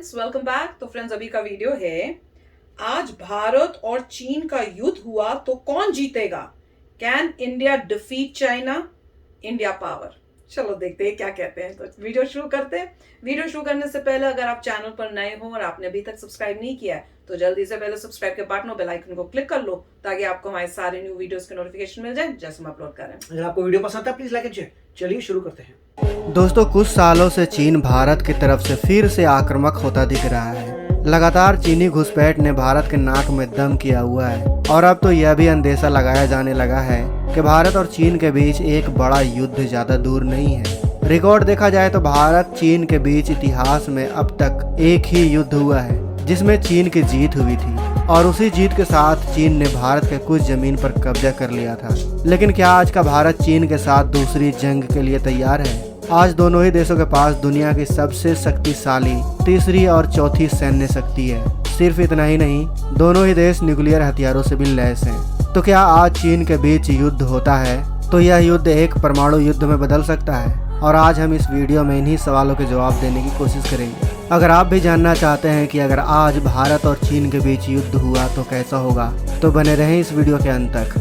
Friends, welcome back. तो friends, अभी का वीडियो है आज भारत और चीन का युद्ध हुआ तो कौन जीतेगा। Can India defeat China, India power. चलो देखते हैं क्या कहते हैं। तो वीडियो शुरू करते हैं। वीडियो शुरू करने से पहले अगर आप चैनल पर नए हो और आपने अभी तक सब्सक्राइब नहीं किया है तो जल्दी से पहले सब्सक्राइब के बटन और बेल आइकन को क्लिक कर लो ताकि आपको हमारे सारे न्यू वीडियोस के नोटिफिकेशन मिल जाए जैसे हम अपलोड करें। अगर आपको वीडियो पसंद है प्लीज लाइक एंड शेयर। चलिए शुरू करते हैं। दोस्तों, कुछ सालों से चीन भारत की तरफ से फिर से आक्रामक होता दिख रहा है। लगातार चीनी घुसपैठ ने भारत के नाक में दम किया हुआ है और अब तो यह भी अंदेशा लगाया जाने लगा है कि भारत और चीन के बीच एक बड़ा युद्ध ज्यादा दूर नहीं है। रिकॉर्ड देखा जाए तो भारत चीन के बीच इतिहास में अब तक एक ही युद्ध हुआ है जिसमें चीन की जीत हुई थी और उसी जीत के साथ चीन ने भारत के कुछ जमीन पर कब्जा कर लिया था। लेकिन क्या आज का भारत चीन के साथ दूसरी जंग के लिए तैयार है? आज दोनों ही देशों के पास दुनिया की सबसे शक्तिशाली तीसरी और चौथी सैन्य शक्ति है। सिर्फ इतना ही नहीं, दोनों ही देश न्यूक्लियर हथियारों से भी लैस हैं। तो क्या आज चीन के बीच युद्ध होता है तो यह युद्ध एक परमाणु युद्ध में बदल सकता है? और आज हम इस वीडियो में इन्हीं सवालों के जवाब देने की कोशिश करेंगे। अगर आप भी जानना चाहते हैं कि अगर आज भारत और चीन के बीच युद्ध हुआ तो कैसा होगा तो बने रहें इस वीडियो के अंत तक।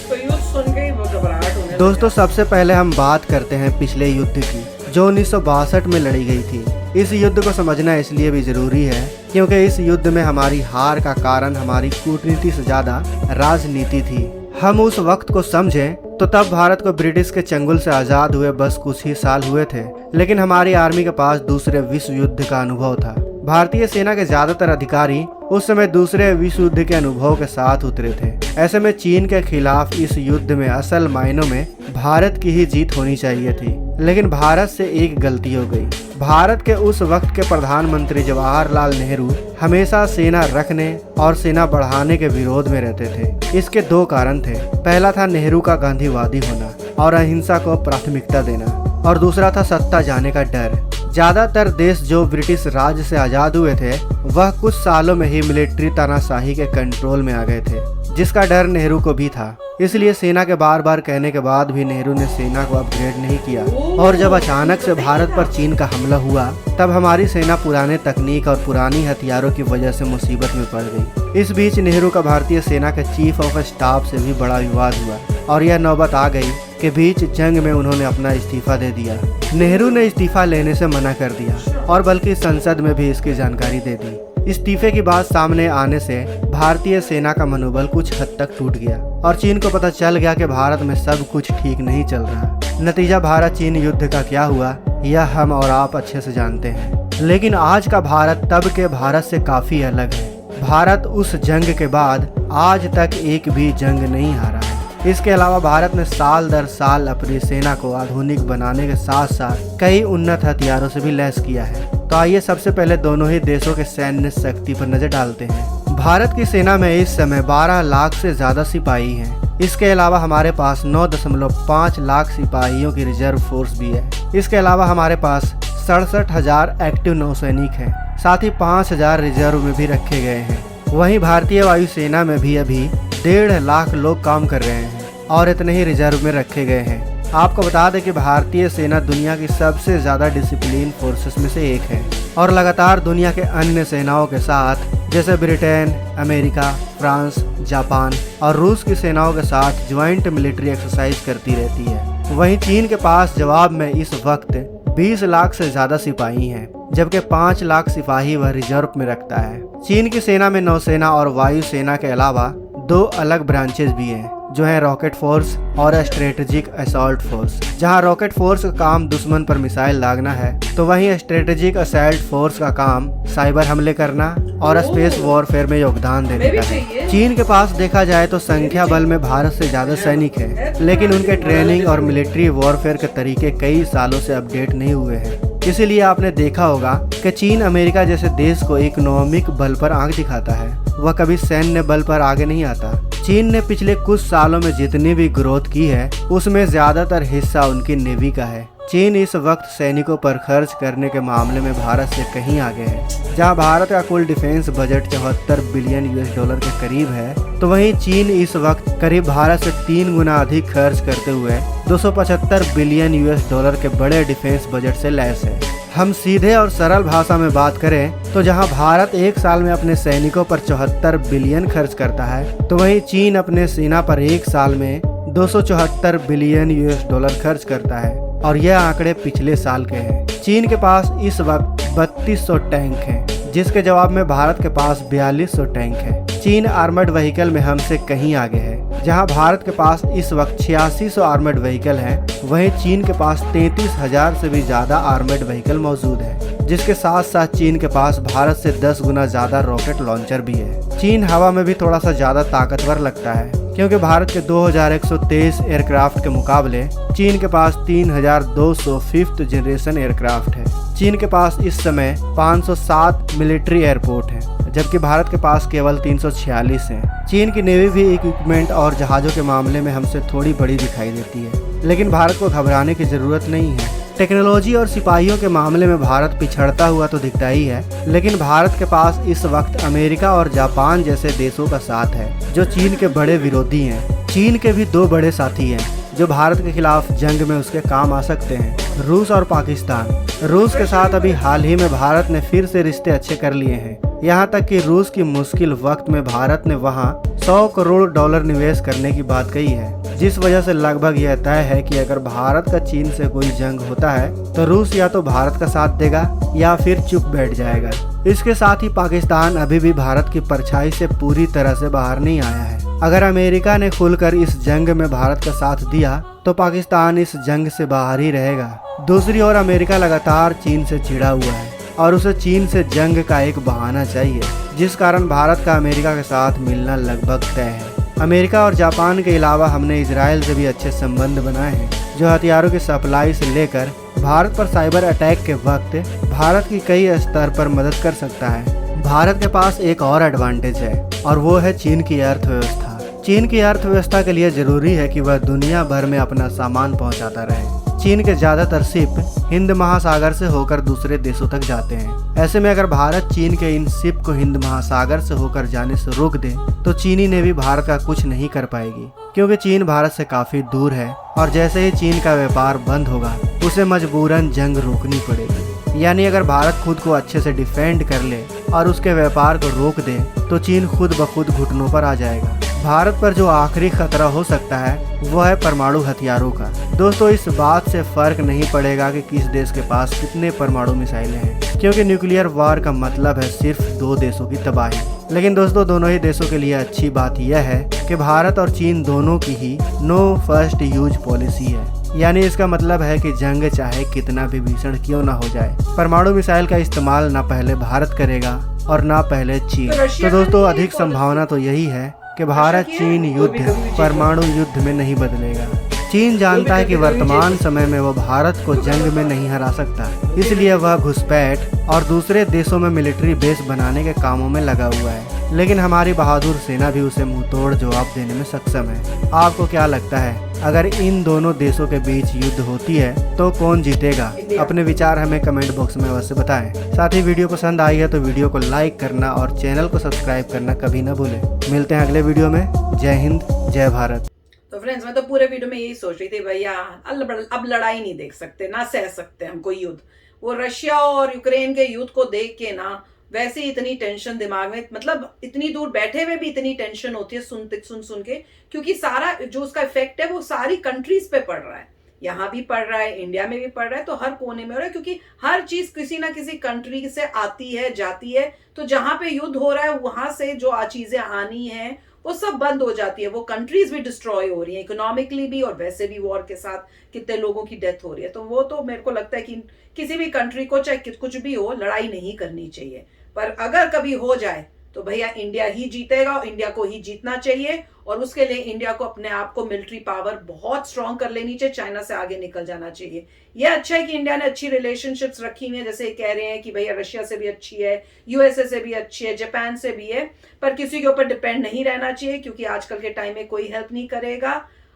तो युद्ध सुन के ही वो घबराहट होने दोस्तों, सबसे पहले हम बात करते हैं पिछले युद्ध की जो 1962 में लड़ी गई थी। इस युद्ध को समझना इसलिए भी जरूरी है क्योंकि इस युद्ध में हमारी हार का कारण हमारी कूटनीति से ज्यादा राजनीति थी। हम उस वक्त को समझें तो तब भारत को ब्रिटिश के चंगुल से आजाद हुए बस कुछ ही साल हुए थे, लेकिन हमारी आर्मी के पास दूसरे विश्व युद्ध का अनुभव था। भारतीय सेना के ज्यादातर अधिकारी उस समय दूसरे विश्व युद्ध के अनुभव के साथ उतरे थे। ऐसे में चीन के खिलाफ इस युद्ध में असल मायनों में भारत की ही जीत होनी चाहिए थी, लेकिन भारत से एक गलती हो गई। भारत के उस वक्त के प्रधानमंत्री जवाहरलाल नेहरू हमेशा सेना रखने और सेना बढ़ाने के विरोध में रहते थे। इसके दो कारण थे। पहला था नेहरू का गांधीवादी होना और अहिंसा को प्राथमिकता देना, और दूसरा था सत्ता जाने का डर। ज्यादातर देश जो ब्रिटिश राज से आजाद हुए थे वह कुछ सालों में ही मिलिट्री तानाशाही के कंट्रोल में आ गए थे, जिसका डर नेहरू को भी था। इसलिए सेना के बार बार कहने के बाद भी नेहरू ने सेना को अपग्रेड नहीं किया, और जब अचानक से भारत पर चीन का हमला हुआ तब हमारी सेना पुराने तकनीक और पुरानी हथियारों की वजह से मुसीबत में पड़ गई। इस बीच नेहरू का भारतीय सेना के चीफ ऑफ स्टाफ से भी बड़ा विवाद हुआ और यह नौबत आ गई कि बीच जंग में उन्होंने अपना इस्तीफा दे दिया। नेहरू ने इस्तीफा लेने से मना कर दिया और बल्कि संसद में भी इसकी जानकारी दे दी। इस्तीफे की बात सामने आने से भारतीय सेना का मनोबल कुछ हद तक टूट गया और चीन को पता चल गया कि भारत में सब कुछ ठीक नहीं चल रहा। नतीजा भारत चीन युद्ध का क्या हुआ यह हम और आप अच्छे से जानते हैं। लेकिन आज का भारत तब के भारत से काफी अलग है। भारत उस जंग के बाद आज तक एक भी जंग नहीं हारा है। इसके अलावा भारत ने साल दर साल अपनी सेना को आधुनिक बनाने के साथ साथ कई उन्नत हथियारों से भी लैस किया है। तो आइए सबसे पहले दोनों ही देशों के सैन्य शक्ति पर नजर डालते हैं। भारत की सेना में इस समय 12 लाख से ज्यादा सिपाही हैं। इसके अलावा हमारे पास 9.5 लाख सिपाहियों की रिजर्व फोर्स भी है। इसके अलावा हमारे पास 67,000 एक्टिव नौसैनिक हैं, साथ ही 5,000 रिजर्व में भी रखे गए हैं। वहीं भारतीय वायुसेना में भी अभी 1.5 लाख लोग काम कर रहे हैं और इतने ही रिजर्व में रखे गए हैं। आपको बता दें कि भारतीय सेना दुनिया की सबसे ज्यादा डिसिप्लिन फोर्सेस में से एक है और लगातार दुनिया के अन्य सेनाओं के साथ जैसे ब्रिटेन, अमेरिका, फ्रांस, जापान और रूस की सेनाओं के साथ ज्वाइंट मिलिट्री एक्सरसाइज करती रहती है। वहीं चीन के पास जवाब में इस वक्त 20 लाख से ज्यादा सिपाही हैं, जबकि 5 लाख सिपाही वह रिजर्व में रखता है। चीन की सेना में नौसेना और वायुसेना के अलावा 2 अलग ब्रांचेस भी हैं जो है रॉकेट फोर्स और स्ट्रेटेजिक असॉल्ट फोर्स। जहां रॉकेट फोर्स का काम दुश्मन पर मिसाइल दागना है तो वहीं स्ट्रेटेजिक असॉल्ट फोर्स का काम साइबर हमले करना और स्पेस वॉरफेयर में योगदान देने का है। चीन के पास देखा जाए तो संख्या बल में भारत से ज्यादा सैनिक हैं, लेकिन उनके ट्रेनिंग और मिलिट्री वॉरफेयर के तरीके कई सालों से अपडेट नहीं हुए हैं। इसीलिए आपने देखा होगा कि चीन अमेरिका जैसे देश को इकोनॉमिक बल पर आंख दिखाता है, वह कभी सैन्य बल पर आगे नहीं आता। चीन ने पिछले कुछ सालों में जितनी भी ग्रोथ की है उसमें ज्यादातर हिस्सा उनकी नेवी का है। चीन इस वक्त सैनिकों पर खर्च करने के मामले में भारत से कहीं आगे है। जहां भारत का कुल defence budget 74 billion US dollar के करीब है, तो वहीं चीन इस वक्त करीब भारत से 3 गुना अधिक खर्च करते हुए 275 बिलियन US डॉलर के बड़े डिफेंस बजट से लैस है। हम सीधे और सरल भाषा में बात करें तो जहां भारत एक साल में अपने सैनिकों पर 74 बिलियन खर्च करता है, तो वहीं चीन अपने सेना पर एक साल में 274 बिलियन यूएस डॉलर खर्च करता है और यह आंकड़े पिछले साल के हैं। चीन के पास इस वक्त 3200 टैंक हैं, जिसके जवाब में भारत के पास 4200 टैंक हैं। चीन आर्मर्ड व्हीकल में हमसे कहीं आगे है। जहां भारत के पास इस वक्त 8600 आर्मर्ड व्हीकल हैं, वहीं चीन के पास 33,000 से भी ज्यादा आर्मर्ड व्हीकल मौजूद है, जिसके साथ साथ चीन के पास भारत से 10 गुना ज्यादा रॉकेट लॉन्चर भी है। चीन हवा में भी थोड़ा सा ज्यादा ताकतवर लगता है, क्योंकि भारत के 2123 एयरक्राफ्ट के मुकाबले चीन के पास 3200 5th जनरेशन एयरक्राफ्ट है। चीन के पास इस समय 507 मिलिट्री एयरपोर्ट है, जबकि भारत के पास केवल 346 हैं। चीन की नेवी भी इक्विपमेंट और जहाज़ों के मामले में हमसे थोड़ी बड़ी दिखाई देती है, लेकिन भारत को घबराने की ज़रूरत नहीं है। टेक्नोलॉजी और सिपाहियों के मामले में भारत पिछड़ता हुआ तो दिखता ही है, लेकिन भारत के पास इस वक्त अमेरिका और जापान जैसे देशों का साथ है, जो चीन के बड़े विरोधी हैं। चीन के भी 2 बड़े साथी हैं, जो भारत के खिलाफ जंग में उसके काम आ सकते हैं, रूस और पाकिस्तान। रूस के साथ अभी हाल ही में भारत ने फिर से रिश्ते अच्छे कर लिए हैं, यहाँ तक कि रूस की मुश्किल वक्त में भारत ने वहाँ $100 करोड़ निवेश करने की बात कही है, जिस वजह से लगभग यह तय है कि अगर भारत का चीन से कोई जंग होता है तो रूस या तो भारत का साथ देगा या फिर चुप बैठ जाएगा। इसके साथ ही पाकिस्तान अभी भी भारत की परछाई से पूरी तरह से बाहर नहीं आया है। अगर अमेरिका ने खुलकर इस जंग में भारत का साथ दिया तो पाकिस्तान इस जंग से बाहर ही रहेगा। दूसरी ओर अमेरिका लगातार चीन से चिढ़ा हुआ है और उसे चीन से जंग का एक बहाना चाहिए, जिस कारण भारत का अमेरिका के साथ मिलना लगभग तय है। अमेरिका और जापान के अलावा हमने इजराइल से भी अच्छे संबंध बनाए हैं, जो हथियारों की सप्लाई से लेकर भारत पर साइबर अटैक के वक्त भारत की कई स्तर पर मदद कर सकता है। भारत के पास एक और एडवांटेज है और वो है चीन की अर्थव्यवस्था। चीन की अर्थव्यवस्था के लिए जरूरी है कि वह दुनिया भर में अपना सामान पहुंचाता रहे। चीन के ज्यादातर शिप हिंद महासागर से होकर दूसरे देशों तक जाते हैं। ऐसे में अगर भारत चीन के इन शिप को हिंद महासागर से होकर जाने से रोक दे तो चीनी नेवी भारत का कुछ नहीं कर पाएगी, क्योंकि चीन भारत से काफी दूर है और जैसे ही चीन का व्यापार बंद होगा उसे मजबूरन जंग रोकनी पड़ेगी। यानी अगर भारत खुद को अच्छे से डिफेंड कर ले और उसके व्यापार को रोक दे तो चीन खुद ब खुद घुटनों पर आ जाएगा। भारत पर जो आखिरी खतरा हो सकता है वो है परमाणु हथियारों का। दोस्तों, इस बात से फर्क नहीं पड़ेगा कि किस देश के पास कितने परमाणु मिसाइलें हैं, क्योंकि न्यूक्लियर वार का मतलब है सिर्फ 2 देशों की तबाही। लेकिन दोस्तों, दोनों ही देशों के लिए अच्छी बात यह है कि भारत और चीन दोनों की ही नो फर्स्ट यूज पॉलिसी है। यानी इसका मतलब है कि जंग चाहे कितना भी भीषण क्यों ना हो जाए, परमाणु मिसाइल का इस्तेमाल ना पहले भारत करेगा और ना पहले चीन। तो दोस्तों, अधिक संभावना तो यही है कि भारत चीन युद्ध परमाणु युद्ध में नहीं बदलेगा। चीन जानता है कि वर्तमान समय में वह भारत को जंग में नहीं हरा सकता, इसलिए वह घुसपैठ और दूसरे देशों में मिलिट्री बेस बनाने के कामों में लगा हुआ है। लेकिन हमारी बहादुर सेना भी उसे मुंहतोड़ जवाब देने में सक्षम है। आपको क्या लगता है, अगर इन दोनों देशों के बीच युद्ध होती है तो कौन जीतेगा? अपने विचार हमें कमेंट बॉक्स में अवश्य बताएं। साथ ही वीडियो पसंद आई है तो वीडियो को लाइक करना और चैनल को सब्सक्राइब करना कभी ना भूलें। मिलते हैं अगले वीडियो में। जय हिंद, जय भारत। तो फ्रेंड्स, मैं तो पूरे वीडियो में यही सोच रही थी, भैया अब लड़ाई नहीं देख सकते, ना सह सकते हम कोई युद्ध। वो रशिया और यूक्रेन के युद्ध को देख के ना वैसे ही इतनी टेंशन दिमाग में, मतलब इतनी दूर बैठे हुए भी इतनी टेंशन होती है सुन के, क्योंकि सारा जो उसका इफेक्ट है वो सारी कंट्रीज पे पड़ रहा है। यहाँ भी पड़ रहा है, इंडिया में भी पड़ रहा है, तो हर कोने में हो रहा है, क्योंकि हर चीज किसी ना किसी कंट्री से आती है जाती है। तो जहां पे युद्ध हो रहा है वहां से जो चीजें आनी है वो सब बंद हो जाती है। वो कंट्रीज भी डिस्ट्रॉय हो रही है, इकोनॉमिकली भी और वैसे भी वॉर के साथ कितने लोगों की डेथ हो रही है। तो वो तो मेरे को लगता है कि किसी भी कंट्री को चाहे कुछ भी हो, लड़ाई नहीं करनी चाहिए। पर अगर कभी हो जाए तो भैया इंडिया ही जीतेगा और इंडिया को ही जीतना चाहिए। और उसके लिए इंडिया को अपने आप को मिलिट्री पावर बहुत स्ट्रांग कर लेनी चाहिए, चाइना से आगे निकल जाना चाहिए। यह अच्छा है कि इंडिया ने अच्छी रिलेशनशिप्स रखी हुई है, जैसे कह रहे हैं कि भैया रशिया से भी अच्छी है, यूएसए से भी अच्छी है, जापान से भी है। पर किसी के ऊपर डिपेंड नहीं रहना चाहिए, क्योंकि आजकल के टाइम में कोई हेल्प नहीं करेगा।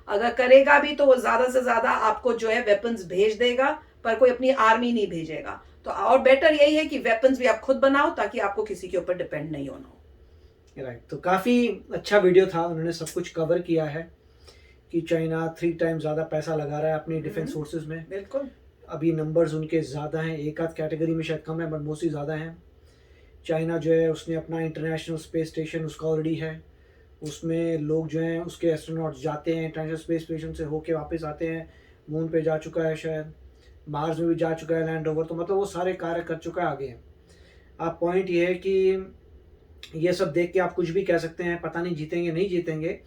अगर करेगा भी तो वो ज्यादा से ज्यादा आपको जो है वेपन्स भेज देगा, पर कोई अपनी आर्मी नहीं भेजेगा। तो और बेटर यही है कि वेपन्स भी आप खुद बनाओ, ताकि आपको किसी के ऊपर डिपेंड नहीं होना हो। राइट, तो काफ़ी अच्छा वीडियो था। उन्होंने सब कुछ कवर किया है कि चाइना 3 टाइम ज़्यादा पैसा लगा रहा है अपनी डिफेंस फोर्सेस में। बिल्कुल। अभी नंबर्स उनके ज़्यादा हैं, एक आध कैटेगरी में शायद कम है बट मोस्टली ज़्यादा हैं। चाइना जो है उसने अपना इंटरनेशनल स्पेस स्टेशन उसका ऑलरेडी है, उसमें लोग जो हैं उसके एस्ट्रोनॉट्स जाते हैं, इंटरनेशनल स्पेस स्टेशन से होके वापस आते हैं, मून पे जा चुका है, शायद मार्स में भी जा चुका है लैंड ओवर, तो मतलब वो सारे कार्य कर चुका है आगे। अब पॉइंट ये है कि ये सब देख के आप कुछ भी कह सकते हैं, पता नहीं जीतेंगे नहीं जीतेंगे,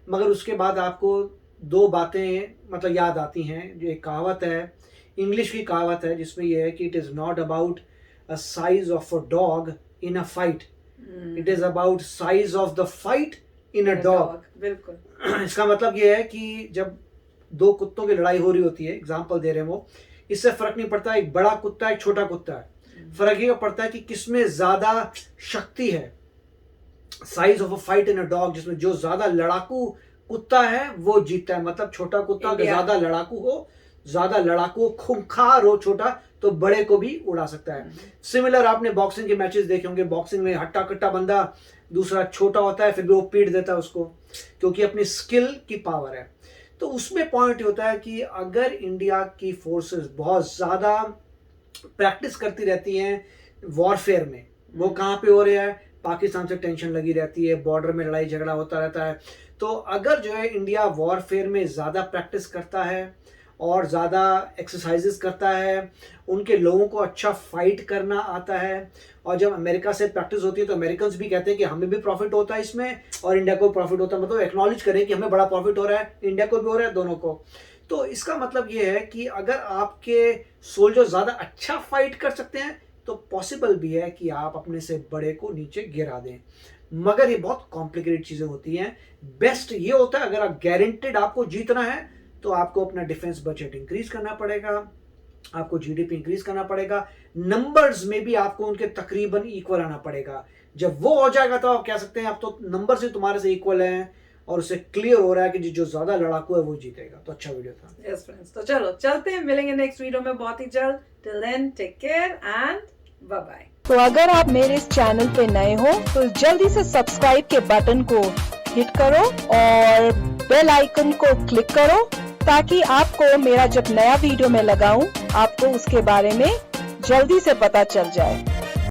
मगर उसके बाद आपको दो बातें मतलब याद आती हैं। जो एक कहावत है, इंग्लिश की कहावत है, जिसमें यह है कि it is not about a size of a dog in a fight, it is about size of the fight in a dog. बिल्कुल। इसका मतलब ये है कि जब दो कुत्तों की लड़ाई हो रही होती है, एग्जाम्पल दे रहे हैं वो, इससे फर्क नहीं पड़ता एक बड़ा कुत्ता है एक छोटा कुत्ता है, फर्क ये पड़ता है कि किसमें ज्यादा शक्ति है। Size of a fight in a dog, जिसमें जो ज्यादा लड़ाकू कुत्ता है वो जीतता है। मतलब छोटा कुत्ता अगर ज्यादा लड़ाकू हो, खूंखार हो छोटा, तो बड़े को भी उड़ा सकता है। सिमिलर आपने बॉक्सिंग के मैचेस देखे होंगे, बॉक्सिंग में हट्टा कट्टा बंदा, दूसरा छोटा होता है फिर भी वो पीट देता है उसको, क्योंकि अपनी स्किल की पावर है। तो उसमें पॉइंट होता है कि अगर इंडिया की फोर्सेस बहुत ज़्यादा प्रैक्टिस करती रहती हैं वॉरफेयर में, वो कहाँ पे हो रहा है, पाकिस्तान से टेंशन लगी रहती है, बॉर्डर में लड़ाई झगड़ा होता रहता है, तो अगर जो है इंडिया वॉरफेयर में ज़्यादा प्रैक्टिस करता है और ज़्यादा एक्सरसाइजेस करता है, उनके लोगों को अच्छा फाइट करना आता है, और जब अमेरिका से प्रैक्टिस होती है तो अमेरिकन्स भी कहते हैं कि हमें भी प्रॉफिट होता है इसमें और इंडिया को प्रॉफिट होता है, मतलब एक्नॉलेज करें कि हमें बड़ा प्रॉफिट हो रहा है, इंडिया को भी हो रहा है, दोनों को। तो इसका मतलब ये है कि अगर आपके सोल्जर ज़्यादा अच्छा फाइट कर सकते हैं तो पॉसिबल भी है कि आप अपने से बड़े को नीचे गिरा दें, मगर ये बहुत कॉम्प्लिकेटेड चीज़ें होती हैं। बेस्ट ये होता है अगर आप गारंटेड आपको जीतना है तो आपको अपना डिफेंस बजट इंक्रीज करना पड़ेगा, आपको जीडीपी इंक्रीज करना पड़ेगा, नंबर्स में भी आपको उनके तकरीबन इक्वल आना पड़ेगा। जब वो हो जाएगा तो आप कह सकते हैं आप तो नंबर से तुम्हारे से इक्वल हैं और उससे क्लियर हो रहा है कि जो ज्यादा लड़ाकू है वो जीतेगा। तो अच्छा वीडियो था। यस फ्रेंड्स, तो चलो चलते हैं, मिलेंगे नेक्स्ट वीडियो में बहुत ही जल्द। Till then take care and bye bye. तो अगर आप मेरे इस चैनल पे नए हो तो जल्दी से सब्सक्राइब के बटन को हिट करो और बेल आइकन को क्लिक करो, ताकि आपको मेरा जब नया वीडियो मैं लगाऊं आपको उसके बारे में जल्दी से पता चल जाए।